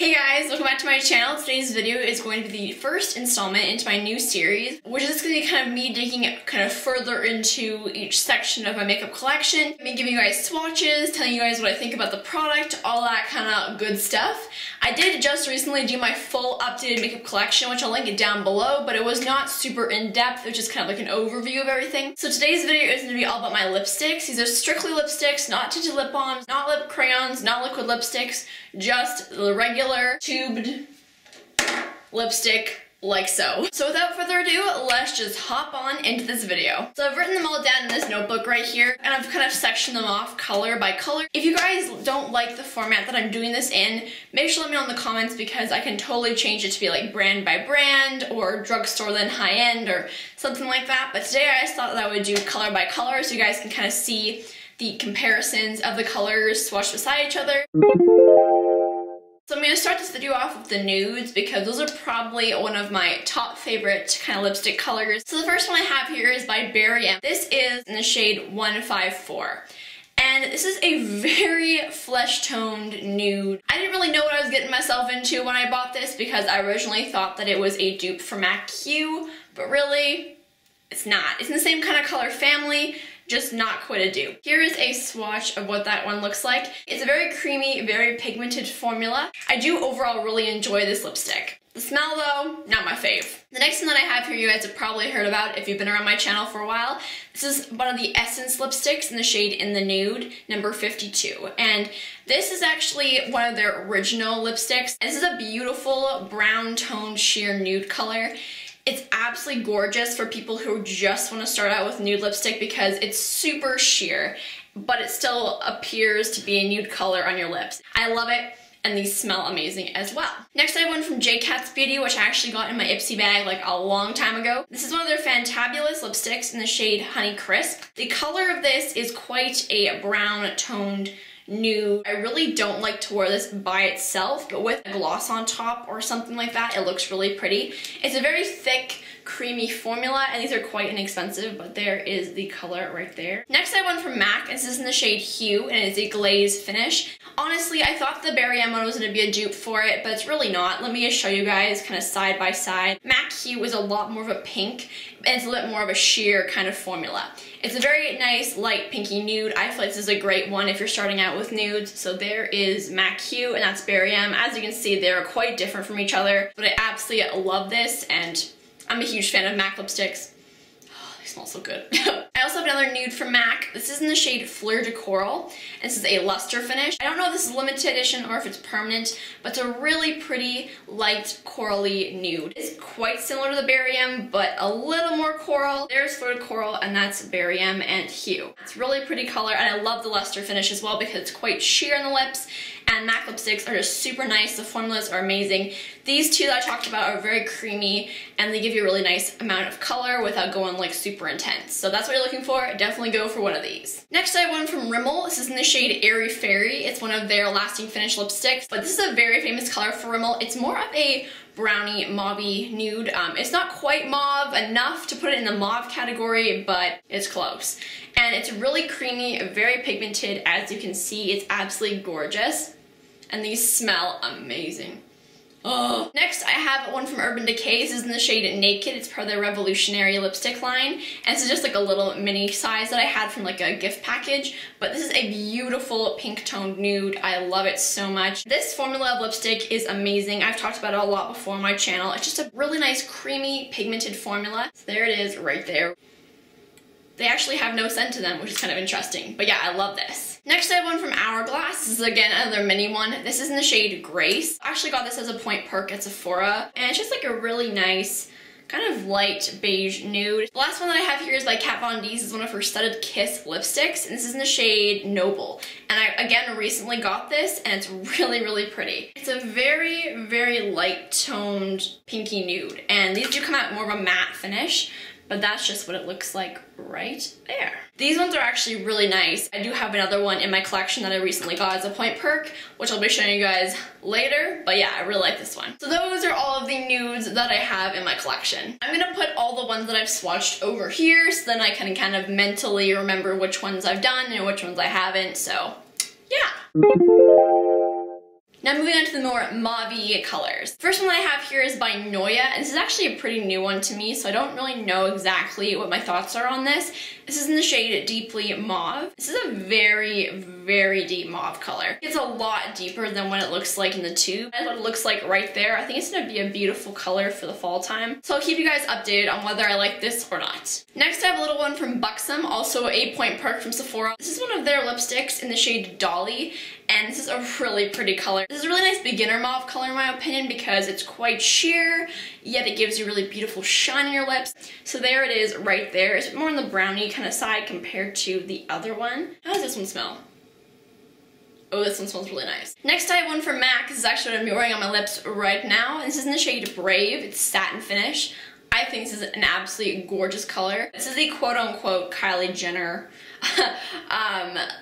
Hey guys, welcome back to my channel. Today's video is going to be the first installment into my new series, which is going to be kind of me digging kind of further into each section of my makeup collection. Me giving you guys swatches, telling you guys what I think about the product, all that kind of good stuff. I did just recently do my full updated makeup collection, which I'll link it down below, but it was not super in-depth. It was just kind of like an overview of everything. So today's video is going to be all about my lipsticks. These are strictly lipsticks, not tinted lip balms, not lip crayons, not liquid lipsticks, just the regular tubed lipstick like so. So without further ado, let's just hop on into this video. So I've written them all down in this notebook right here, and I've kind of sectioned them off color by color. If you guys don't like the format that I'm doing this in, make sure to let me know in the comments because I can totally change it to be like brand by brand or drugstore then high end or something like that. But today I just thought that I would do color by color so you guys can kind of see the comparisons of the colors swatched beside each other. So I'm going to start this video off with the nudes because those are probably one of my top favorite kind of lipstick colors. So the first one I have here is by Berry M. This is in the shade 154. And this is a very flesh-toned nude. I didn't really know what I was getting myself into when I bought this because I originally thought that it was a dupe for MAC Q, but really, it's not. It's in the same kind of color family, just not quite a dupe. Here is a swatch of what that one looks like. It's a very creamy, very pigmented formula. I do overall really enjoy this lipstick. The smell though, not my fave. The next one that I have here you guys have probably heard about if you've been around my channel for a while. This is one of the Essence lipsticks in the shade In the Nude, number 52. And this is actually one of their original lipsticks. This is a beautiful brown toned sheer nude color. It's absolutely gorgeous for people who just want to start out with nude lipstick because it's super sheer, but it still appears to be a nude color on your lips. I love it, and these smell amazing as well. Next I have one from J. Cat's Beauty, which I actually got in my Ipsy bag like a long time ago. This is one of their fantabulous lipsticks in the shade Honey Crisp. The color of this is quite a brown toned nude. I really don't like to wear this by itself, but with a gloss on top or something like that, it looks really pretty. It's a very thick, creamy formula, and these are quite inexpensive, but there is the color right there. Next I have one from MAC. This is in the shade Hue, and it's a glaze finish. Honestly, I thought the Berry M one was going to be a dupe for it, but it's really not. Let me just show you guys kind of side by side. MAC Hue is a lot more of a pink, and it's a little more of a sheer kind of formula. It's a very nice light pinky nude. I feel like this is a great one if you're starting out with nudes. So there is MAC Hue, and that's Berry M. As you can see, they're quite different from each other, but I absolutely love this, and I'm a huge fan of MAC lipsticks. Oh, they smell so good. I also have another nude from MAC. This is in the shade Fleur de Coral. This is a luster finish. I don't know if this is limited edition or if it's permanent, but it's a really pretty light corally nude. It's quite similar to the Berry M, but a little more coral. There's Fleur de Coral, and that's Berry M and Hue. It's a really pretty color, and I love the luster finish as well because it's quite sheer on the lips, and MAC lipsticks are just super nice. The formulas are amazing. These two that I talked about are very creamy, and they give you a really nice amount of color without going like super intense. So that's what you're looking for. Definitely go for one of these. Next I have one from Rimmel. This is in the shade Airy Fairy. It's one of their lasting finish lipsticks, but this is a very famous color for Rimmel. It's more of a brownie mauvey nude. It's not quite mauve enough to put it in the mauve category, but it's close. And it's really creamy, very pigmented. As you can see, it's absolutely gorgeous. And these smell amazing. Oh. Next, I have one from Urban Decay. This is in the shade Naked. It's part of their Revolutionary lipstick line. And this is just like a little mini size that I had from like a gift package. But this is a beautiful pink toned nude. I love it so much. This formula of lipstick is amazing. I've talked about it a lot before on my channel. It's just a really nice creamy pigmented formula. So there it is right there. They actually have no scent to them, which is kind of interesting. But yeah, I love this. Next I have one from Hourglass. This is again another mini one. This is in the shade Grace. I actually got this as a point perk at Sephora, and it's just like a really nice kind of light beige nude. The last one that I have here is by Kat Von D. This is one of her Studded Kiss lipsticks, and this is in the shade Noble. And I again recently got this, and it's really, really pretty. It's a very, very light toned pinky nude, and these do come out more of a matte finish, but that's just what it looks like right there. These ones are actually really nice. I do have another one in my collection that I recently got as a point perk, which I'll be showing you guys later, but yeah, I really like this one. So those are all of the nudes that I have in my collection. I'm gonna put all the ones that I've swatched over here so then I can kind of mentally remember which ones I've done and which ones I haven't, so yeah. Now moving on to the more mauve-y colors. First one I have here is by Noya, and this is actually a pretty new one to me, so I don't really know exactly what my thoughts are on this. This is in the shade Deeply Mauve. This is a very, very deep mauve color. It's a lot deeper than what it looks like in the tube. That's what it looks like right there. I think it's gonna be a beautiful color for the fall time. So I'll keep you guys updated on whether I like this or not. Next I have a little one from Buxom, also a point perk from Sephora. This is one of their lipsticks in the shade Dolly, and this is a really pretty color. This is a really nice beginner mauve color in my opinion because it's quite sheer, yet it gives you really beautiful shine on your lips. So there it is right there. It's more on the brownie kind of side compared to the other one. How does this one smell? Oh, this one smells really nice. Next I have one from MAC. This is actually what I'm wearing on my lips right now. And this is in the shade Brave. It's satin finish. I think this is an absolutely gorgeous color. This is a quote-unquote Kylie Jenner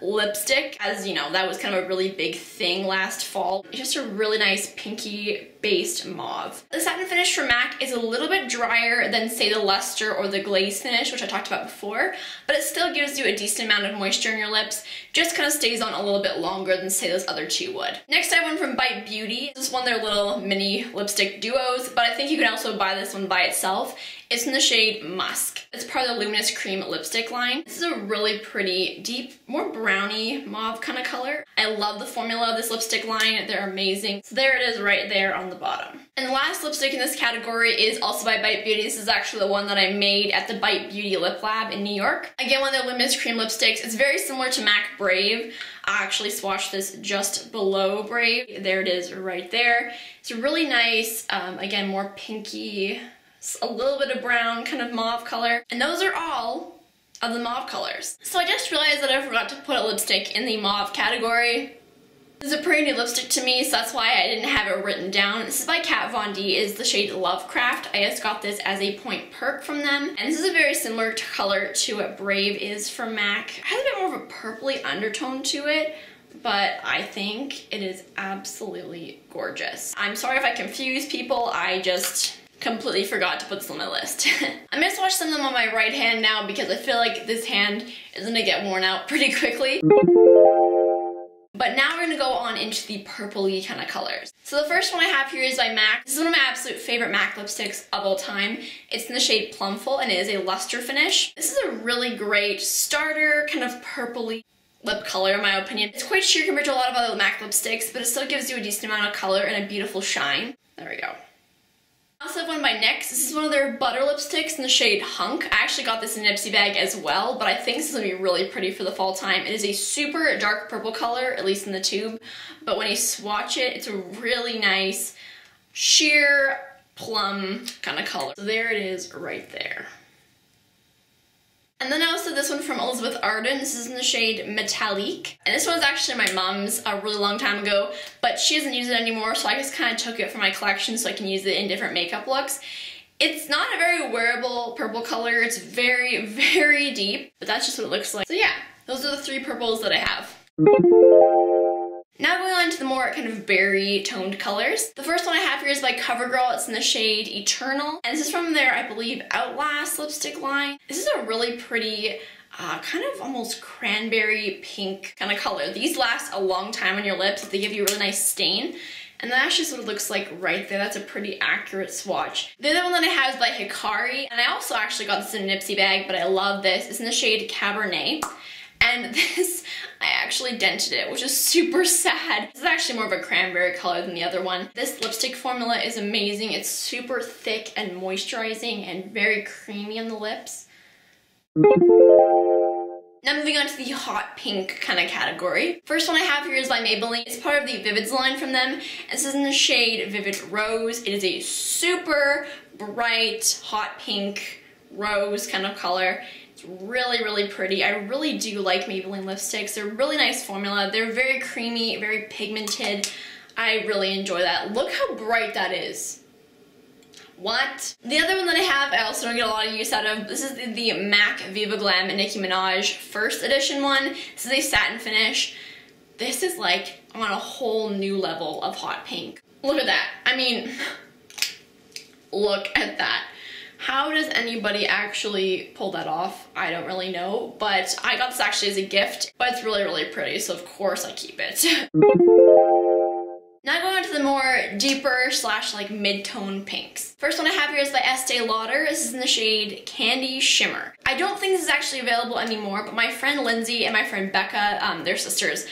lipstick. As you know, that was kind of a really big thing last fall. It's just a really nice pinky based mauve. The satin finish for MAC is a little bit drier than say the luster or the glaze finish, which I talked about before, but it still gives you a decent amount of moisture in your lips. Just kind of stays on a little bit longer than say those other two would. Next I have one from Bite Beauty. This is one of their little mini lipstick duos, but I think you can also buy this one by itself. It's in the shade Musk. It's part of the Luminous Cream lipstick line. This is a really pretty, deep, more brownie mauve kind of color. I love the formula of this lipstick line. They're amazing. So there it is right there on the bottom. And the last lipstick in this category is also by Bite Beauty. This is actually the one that I made at the Bite Beauty Lip Lab in New York. Again, one of the Luminous Cream lipsticks. It's very similar to MAC Brave. I actually swatched this just below Brave. There it is right there. It's really nice, again, more pinky, a little bit of brown kind of mauve color, and those are all of the mauve colors. So I just realized that I forgot to put a lipstick in the mauve category. This is a pretty new lipstick to me, so that's why I didn't have it written down. This is by Kat Von D, is the shade Lovecraft. I just got this as a point perk from them, and this is a very similar color to what Brave is from MAC. It has a bit more of a purpley undertone to it, but I think it is absolutely gorgeous. I'm sorry if I confuse people, I just completely forgot to put this on my list. I'm gonna swatch some of them on my right hand now because I feel like this hand is gonna get worn out pretty quickly. But now we're gonna go on into the purpley kind of colors. So the first one I have here is by MAC. This is one of my absolute favorite MAC lipsticks of all time. It's in the shade Plumful and it is a luster finish. This is a really great starter kind of purpley lip color in my opinion. It's quite sheer compared to a lot of other MAC lipsticks, but it still gives you a decent amount of color and a beautiful shine. There we go. I also have one by NYX. This is one of their butter lipsticks in the shade Hunk. I actually got this in a Nipsey bag as well, but I think this is going to be really pretty for the fall time. It is a super dark purple color, at least in the tube, but when you swatch it, it's a really nice sheer plum kind of color. So there it is right there. And then I also have this one from Elizabeth Arden. This is in the shade Metallique. And this one's actually my mom's a really long time ago, but she doesn't use it anymore, so I just kind of took it for my collection so I can use it in different makeup looks. It's not a very wearable purple color. It's very, very deep, but that's just what it looks like. So yeah, those are the three purples that I have. Now going on to the more kind of berry toned colors. The first one I have here is by CoverGirl. It's in the shade Eternal. And this is from their, I believe, Outlast lipstick line. This is a really pretty, kind of almost cranberry pink kind of color. These last a long time on your lips. They give you a really nice stain. And that's just what it looks like right there. That's a pretty accurate swatch. The other one that I have is by Hikari. And I also actually got this in a Nipsey bag, but I love this. It's in the shade Cabernet. And this, I actually dented it, which is super sad. This is actually more of a cranberry color than the other one. This lipstick formula is amazing. It's super thick and moisturizing and very creamy on the lips. Now moving on to the hot pink kind of category. First one I have here is by Maybelline. It's part of the Vivids line from them. This is in the shade Vivid Rose. It is a super bright hot pink rose kind of color. It's really, really pretty. I really do like Maybelline lipsticks. They're a really nice formula. They're very creamy, very pigmented. I really enjoy that. Look how bright that is. What? The other one that I have, I also don't get a lot of use out of. This is the MAC Viva Glam Nicki Minaj first edition one. This is a satin finish. This is like on a whole new level of hot pink. Look at that. I mean, look at that. How does anybody actually pull that off? I don't really know, but I got this actually as a gift, but it's really, really pretty, so of course I keep it. Now the more deeper slash like mid-tone pinks. First one I have here is by Estee Lauder. This is in the shade Candy Shimmer. I don't think this is actually available anymore, but my friend Lindsay and my friend Becca, they're sisters,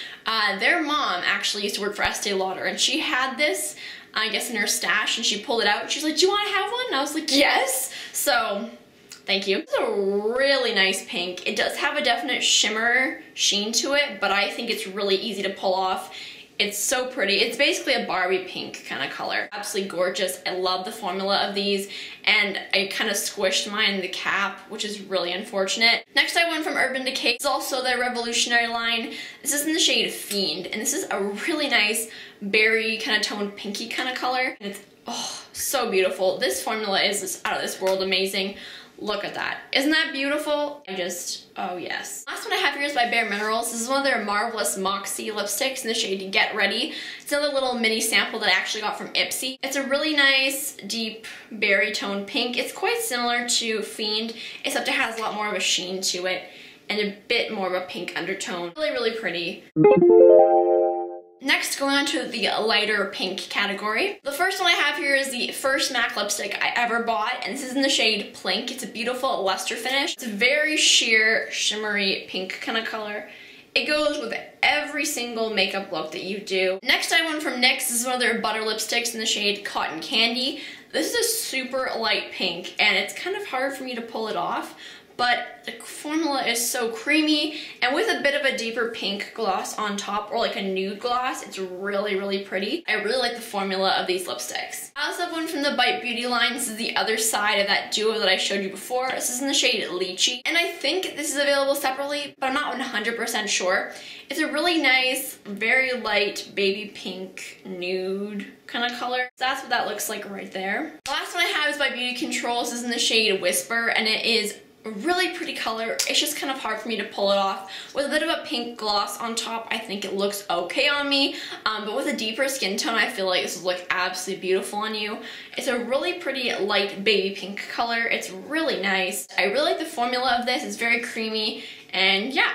their mom actually used to work for Estee Lauder, and she had this, I guess, in her stash, and she pulled it out and she's like, do you want to have one? And I was like, yes. So thank you. This is a really nice pink. It does have a definite shimmer sheen to it, but I think it's really easy to pull off. It's so pretty. It's basically a Barbie pink kind of color. Absolutely gorgeous. I love the formula of these, and I kind of squished mine in the cap, which is really unfortunate. Next I went from Urban Decay. It's also their Revolutionary line. This is in the shade Fiend, and this is a really nice berry kind of toned pinky kind of color. And it's, oh, so beautiful. This formula is just out of this world amazing. Look at that. Isn't that beautiful? Oh yes. Last one I have here is by Bare Minerals. This is one of their Marvelous Moxie lipsticks in the shade Get Ready. It's another little mini sample that I actually got from Ipsy. It's a really nice, deep, berry toned pink. It's quite similar to Fiend, except it has a lot more of a sheen to it and a bit more of a pink undertone. Really, really pretty. Next, going on to the lighter pink category. The first one I have here is the first MAC lipstick I ever bought, and this is in the shade Plink. It's a beautiful luster finish. It's a very sheer, shimmery pink kind of color. It goes with every single makeup look that you do. Next I went from NYX. This is one of their butter lipsticks in the shade Cotton Candy. This is a super light pink, and it's kind of hard for me to pull it off, but the formula is so creamy, and with a bit of a deeper pink gloss on top, or like a nude gloss, it's really, really pretty. I really like the formula of these lipsticks. I also have one from the Bite Beauty line. This is the other side of that duo that I showed you before. This is in the shade Lychee, and I think this is available separately, but I'm not 100% sure. It's a really nice, very light baby pink nude kind of color. So that's what that looks like right there. The last one I have is by Beauty Control. This is in the shade Whisper, and it is a really pretty color. It's just kind of hard for me to pull it off. With a bit of a pink gloss on top, I think it looks okay on me, but with a deeper skin tone, I feel like this would look absolutely beautiful on you. It's a really pretty light baby pink color. It's really nice. I really like the formula of this. It's very creamy, and yeah.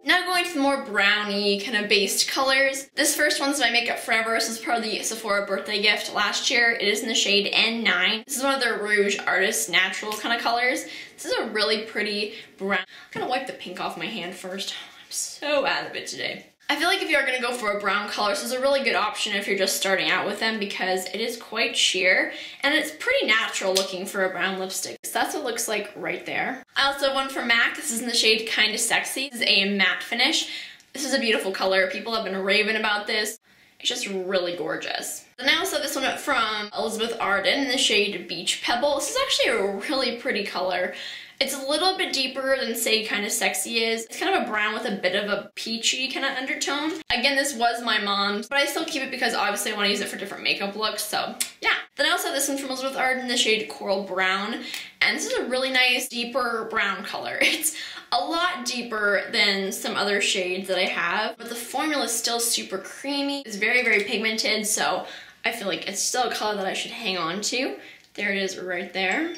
Now going to the more browny kind of based colors. This first one's by Makeup Forever. This is part of the Sephora birthday gift last year. It is in the shade N9. This is one of their Rouge Artist Natural kind of colors. This is a really pretty brown. I'm gonna wipe the pink off my hand first. I'm so out of it today. I feel like if you are going to go for a brown color, this is a really good option if you're just starting out with them, because it is quite sheer and it's pretty natural looking for a brown lipstick. So that's what it looks like right there. I also have one from MAC. This is in the shade Kinda Sexy. This is a matte finish. This is a beautiful color. People have been raving about this. It's just really gorgeous. And I also have this one from Elizabeth Arden in the shade Beach Pebble. This is actually a really pretty color. It's a little bit deeper than, say, Kinda Sexy is. It's kind of a brown with a bit of a peachy kind of undertone. Again, this was my mom's, but I still keep it because obviously I want to use it for different makeup looks, so yeah. Then I also have this one from Elizabeth Arden in the shade Coral Brown, and this is a really nice, deeper brown color. It's a lot deeper than some other shades that I have, but the formula is still super creamy. It's very, very pigmented, so I feel like it's still a color that I should hang on to. There it is right there.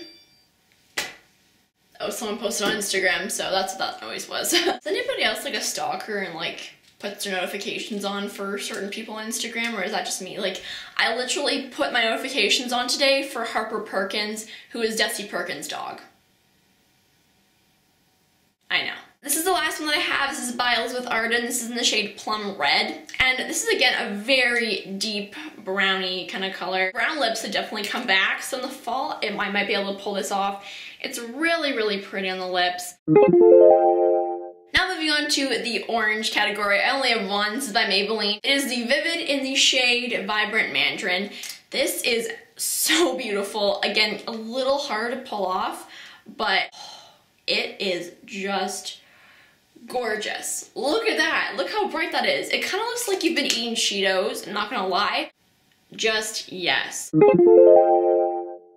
Oh, someone posted on Instagram, so that's what that noise was. Is anybody else like a stalker and like puts their notifications on for certain people on Instagram, or is that just me? Like, I literally put my notifications on today for Harper Perkins, who is Desi Perkins' dog. I know. This is the last one that I have. This is by Elizabeth Arden. This is in the shade Plum Red. And this is, again, a very deep browny kind of color. Brown lips have definitely come back, so in the fall, I might be able to pull this off. It's really, really pretty on the lips. Now moving on to the orange category. I only have one. This is by Maybelline. It is the Vivid in the shade Vibrant Mandarin. This is so beautiful. Again, a little hard to pull off, but it is just gorgeous. Look at that. Look how bright that is. It kind of looks like you've been eating Cheetos, I'm not gonna lie. Just yes.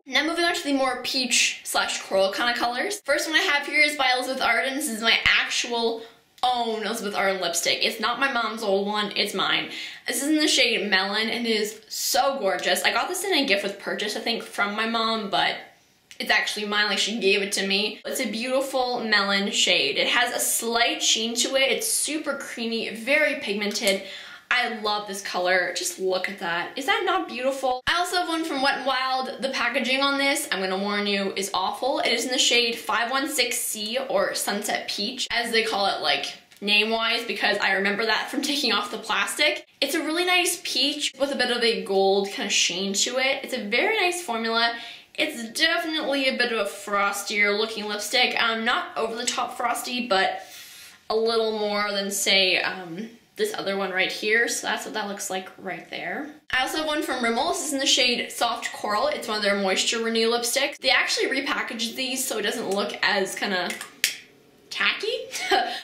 Now moving on to the more peach slash coral kind of colors. First one I have here is by Elizabeth Arden. This is my actual own Elizabeth Arden lipstick. It's not my mom's old one, it's mine. This is in the shade Melon and it is so gorgeous. I got this in a gift with purchase, I think, from my mom, but it's actually mine, like she gave it to me. It's a beautiful melon shade. It has a slight sheen to it. It's super creamy, very pigmented. I love this color. Just look at that. Is that not beautiful? I also have one from Wet n Wild. The packaging on this, I'm gonna warn you, is awful. It is in the shade 516C or Sunset Peach, as they call it like name-wise, because I remember that from taking off the plastic. It's a really nice peach with a bit of a gold kind of sheen to it. It's a very nice formula. It's definitely a bit of a frostier looking lipstick. Not over the top frosty, but a little more than say this other one right here. So that's what that looks like right there. I also have one from Rimmel. This is in the shade Soft Coral. It's one of their Moisture Renew lipsticks. They actually repackaged these so it doesn't look as kind of tacky,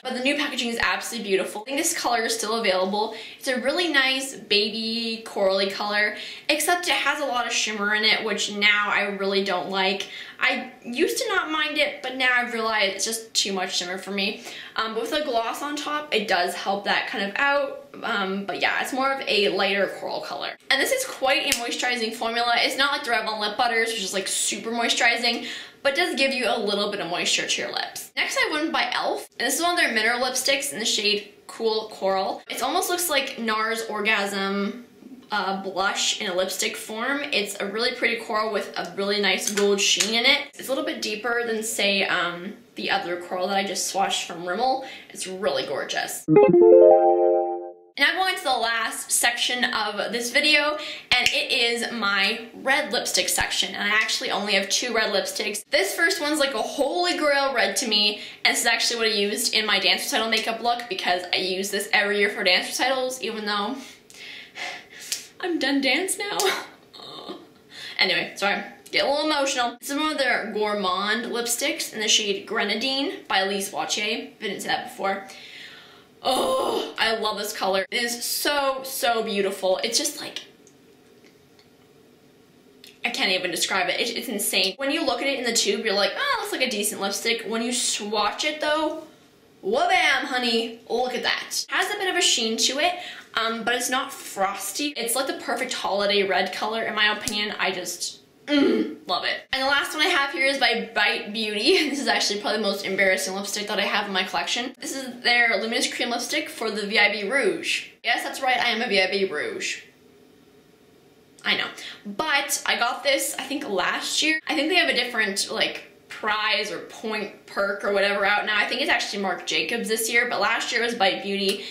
but the new packaging is absolutely beautiful. I think this color is still available. It's a really nice baby corally color, except it has a lot of shimmer in it, which now I really don't like. I used to not mind it, but now I've realized it's just too much shimmer for me. But with a gloss on top, it does help that kind of out. But yeah, it's more of a lighter coral color. And this is quite a moisturizing formula. It's not like the Revlon Lip Butters, which is like super moisturizing, but does give you a little bit of moisture to your lips. Next I have one by e.l.f. And this is one of their mineral lipsticks in the shade Cool Coral. It almost looks like NARS Orgasm blush in a lipstick form. It's a really pretty coral with a really nice gold sheen in it. It's a little bit deeper than say the other coral that I just swatched from Rimmel. It's really gorgeous. And I'm going to the last section of this video, and it is my red lipstick section. And I actually only have 2 red lipsticks. This first one's like a holy grail red to me, and this is actually what I used in my dance recital makeup look, because I use this every year for dance recitals, even though I'm done dance now. Anyway, sorry. Get a little emotional. This is one of their Gourmand lipsticks in the shade Grenadine by Swatches. I didn't say that before. Oh, I love this color. It is so, so beautiful. It's just like, I can't even describe it. It's insane. When you look at it in the tube, you're like, oh, it looks like a decent lipstick. When you swatch it though, wha-bam, honey, look at that. It has a bit of a sheen to it, but it's not frosty. It's like the perfect holiday red color, in my opinion. I just love it. And the last one I have here is by Bite Beauty. This is actually probably the most embarrassing lipstick that I have in my collection. This is their Luminous Cream lipstick for the VIB Rouge. Yes, that's right, I am a VIB Rouge. I know. But I got this, I think, last year. I think they have a different, like, prize or point perk or whatever out now. I think it's actually Marc Jacobs this year, but last year was Bite Beauty.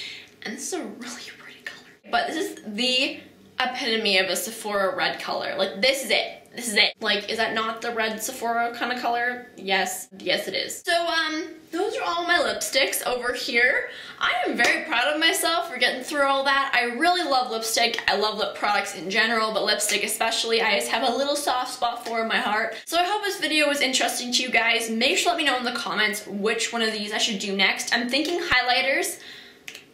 And this is a really pretty color. But this is the epitome of a Sephora red color. Like, this is it. This is it. Like, is that not the red Sephora kind of color? Yes. Yes, it is. So, those are all my lipsticks over here. I am very proud of myself for getting through all that. I really love lipstick. I love lip products in general, but lipstick especially, I just have a little soft spot for in my heart. So I hope this video was interesting to you guys. Make sure to let me know in the comments which one of these I should do next. I'm thinking highlighters,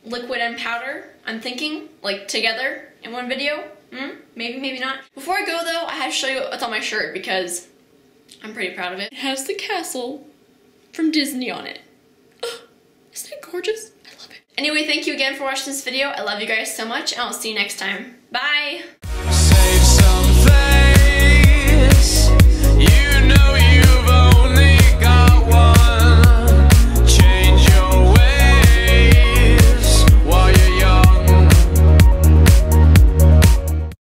liquid and powder. I'm thinking, like, together in one video. Maybe, maybe not. Before I go though, I have to show you what's on my shirt because I'm pretty proud of it. It has the castle from Disney on it. Oh, isn't it gorgeous? I love it. Anyway, thank you again for watching this video. I love you guys so much, and I'll see you next time. Bye! Save something.